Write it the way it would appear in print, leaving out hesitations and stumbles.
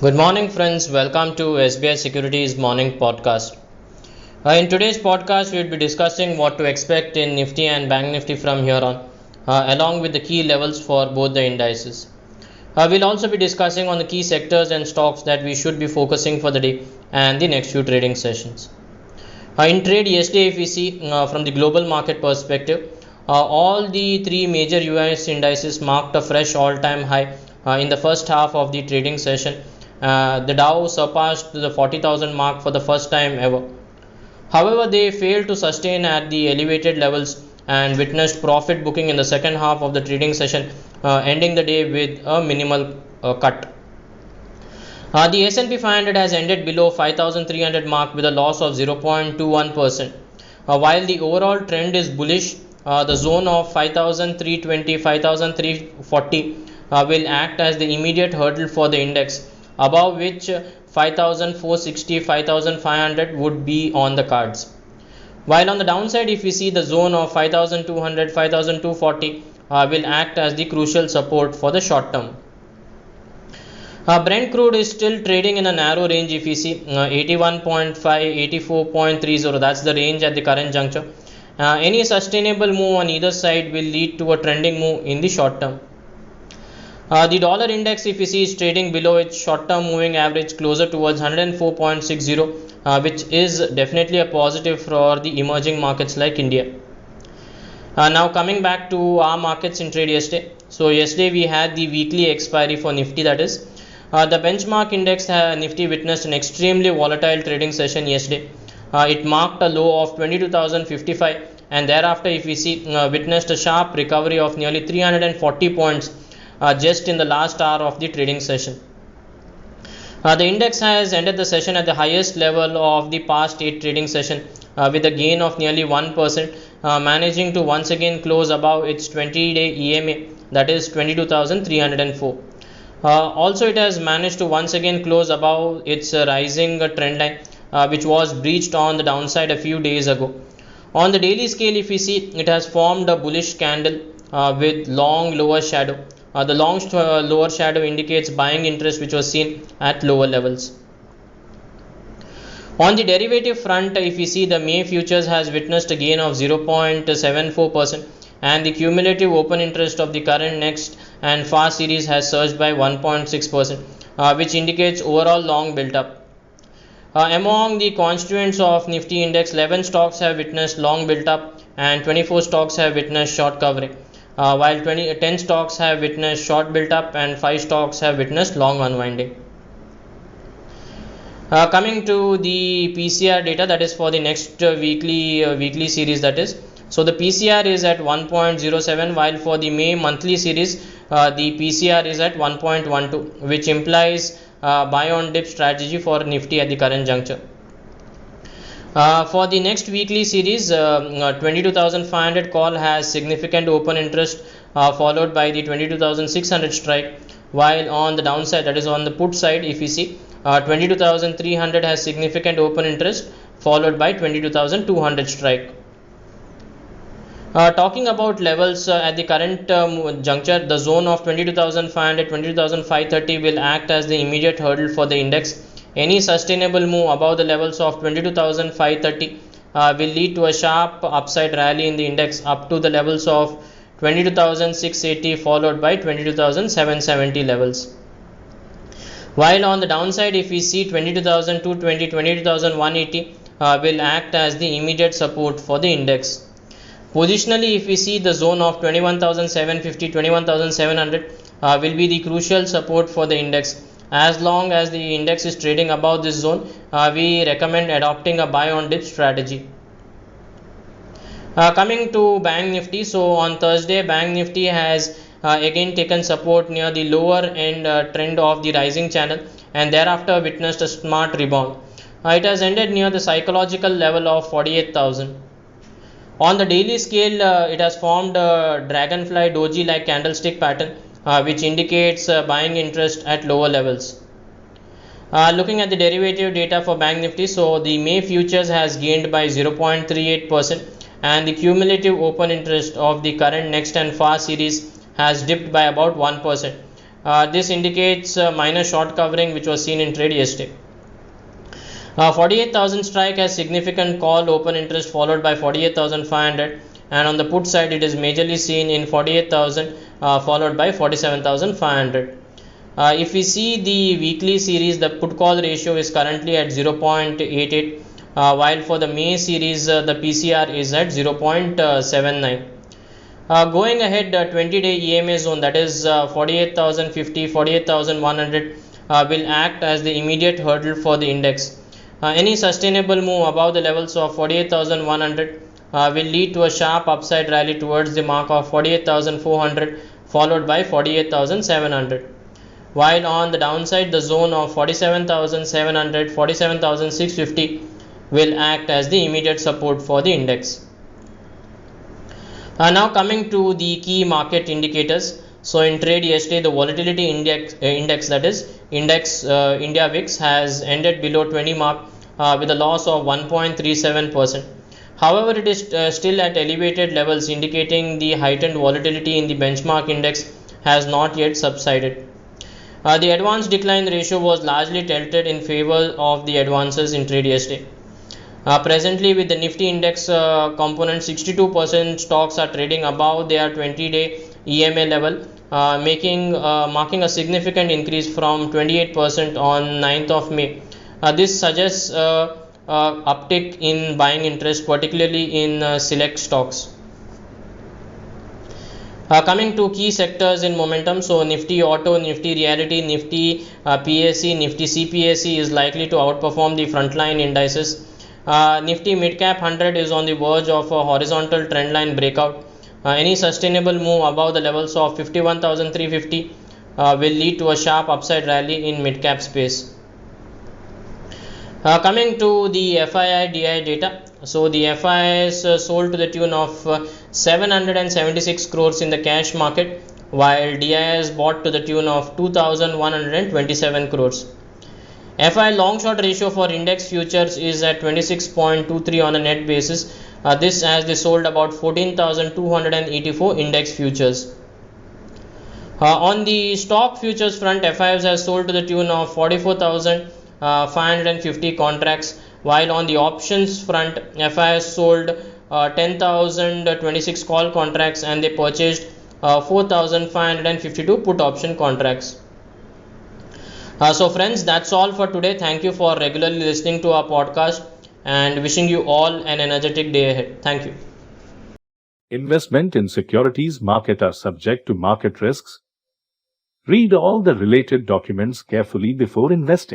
Good morning, friends. Welcome to SBI Securities Morning Podcast. In today's podcast, we'll be discussing what to expect in Nifty and Bank Nifty from here on, along with the key levels for both the indices. We'll also be discussing on the key sectors and stocks that we should be focusing for the day and the next few trading sessions. In trade yesterday, if we see from the global market perspective, all the three major US indices marked a fresh all-time high in the first half of the trading session. The Dow surpassed the 40,000 mark for the first time ever. However, they failed to sustain at the elevated levels and witnessed profit booking in the second half of the trading session, ending the day with a minimal cut. The S&P 500 has ended below 5,300 mark with a loss of 0.21%. While the overall trend is bullish, the zone of 5,320, 5,340 will act as the immediate hurdle for the index, above which 5,460, 5,500 would be on the cards. While on the downside, if we see the zone of 5,200, 5,240 will act as the crucial support for the short term. Brent crude is still trading in a narrow range. If we see 81.5, 84.30, that's the range at the current juncture. Any sustainable move on either side will lead to a trending move in the short term. The dollar index, if you see, is trading below its short-term moving average, closer towards 104.60, which is definitely a positive for the emerging markets like India. Now coming back to our markets in trade yesterday. So yesterday we had the weekly expiry for Nifty, that is. The benchmark index Nifty witnessed an extremely volatile trading session yesterday. It marked a low of 22,055 and thereafter, if we see, witnessed a sharp recovery of nearly 340 points just in the last hour of the trading session. The index has ended the session at the highest level of the past 8 trading session with a gain of nearly 1%, managing to once again close above its 20-day EMA, that is 22,304. Also, it has managed to once again close above its rising trend line, which was breached on the downside a few days ago. On the daily scale, if we see, it has formed a bullish candle with long lower shadow. The long lower shadow indicates buying interest, which was seen at lower levels. On the derivative front, if we see, the May futures has witnessed a gain of 0.74% and the cumulative open interest of the current, next and far series has surged by 1.6%, which indicates overall long built up. Among the constituents of Nifty index, 11 stocks have witnessed long built up and 24 stocks have witnessed short covering. While 10 stocks have witnessed short built up and 5 stocks have witnessed long unwinding. Coming to the PCR data, that is for the next weekly series, that is. So the PCR is at 1.07, while for the May monthly series, the PCR is at 1.12, which implies buy on dip strategy for Nifty at the current juncture. For the next weekly series, 22,500 call has significant open interest, followed by the 22,600 strike, while on the downside, that is on the put side, if we see, 22,300 has significant open interest, followed by 22,200 strike. Talking about levels at the current juncture, the zone of 22,500, 22,530 will act as the immediate hurdle for the index. Any sustainable move above the levels of 22,530 will lead to a sharp upside rally in the index up to the levels of 22,680, followed by 22,770 levels. While on the downside, if we see 22,220, 22,180 will act as the immediate support for the index. Positionally, if we see, the zone of 21,750, 21,700 will be the crucial support for the index. As long as the index is trading above this zone, we recommend adopting a buy on dip strategy. Coming to Bank Nifty, so on Thursday, Bank Nifty has again taken support near the lower end trend of the rising channel and thereafter witnessed a smart rebound. It has ended near the psychological level of 48,000. On the daily scale, it has formed a dragonfly doji like candlestick pattern, which indicates buying interest at lower levels. Looking at the derivative data for Bank Nifty, so the May futures has gained by 0.38% and the cumulative open interest of the current, next and far series has dipped by about 1%, This indicates minor short covering which was seen in trade yesterday. 48,000 strike has significant call open interest followed by 48,500, and on the put side it is majorly seen in 48,000 followed by 47,500. If we see the weekly series, the put call ratio is currently at 0.88, while for the May series the PCR is at 0.79. Going ahead, 20-day EMA zone, that is 48,050, 48,100 will act as the immediate hurdle for the index. Any sustainable move above the levels of 48,100 will lead to a sharp upside rally towards the mark of 48,400 followed by 48,700. While on the downside, the zone of 47,700, 47,650 will act as the immediate support for the index. Now coming to the key market indicators. So in trade yesterday, the volatility index that is India VIX has ended below 20 mark with a loss of 1.37%. However, it is still at elevated levels, indicating the heightened volatility in the benchmark index has not yet subsided. The advance decline ratio was largely tilted in favor of the advances in trade yesterday. Presently, with the Nifty index component, 62% stocks are trading above their 20-day EMA level, marking a significant increase from 28% on 9th of May. This suggests uptick in buying interest, particularly in select stocks. Coming to key sectors in momentum, so Nifty Auto, Nifty Realty, Nifty PAC, Nifty CPAC is likely to outperform the frontline indices. Nifty Midcap 100 is on the verge of a horizontal trendline breakout. Any sustainable move above the levels of 51,350 will lead to a sharp upside rally in midcap space. Coming to the FII DI data, so the FII is sold to the tune of 776 crores in the cash market, while DI is bought to the tune of 2,127 crores. FI long short ratio for index futures is at 26.23 on a net basis. This as they sold about 14,284 index futures. On the stock futures front, FIs has sold to the tune of 44,550 contracts, while on the options front, FIs sold 10,026 call contracts and they purchased 4,552 put option contracts. So friends, that's all for today. Thank you for regularly listening to our podcast and wishing you all an energetic day ahead. Thank you. Investment in securities market are subject to market risks. Read all the related documents carefully before investing.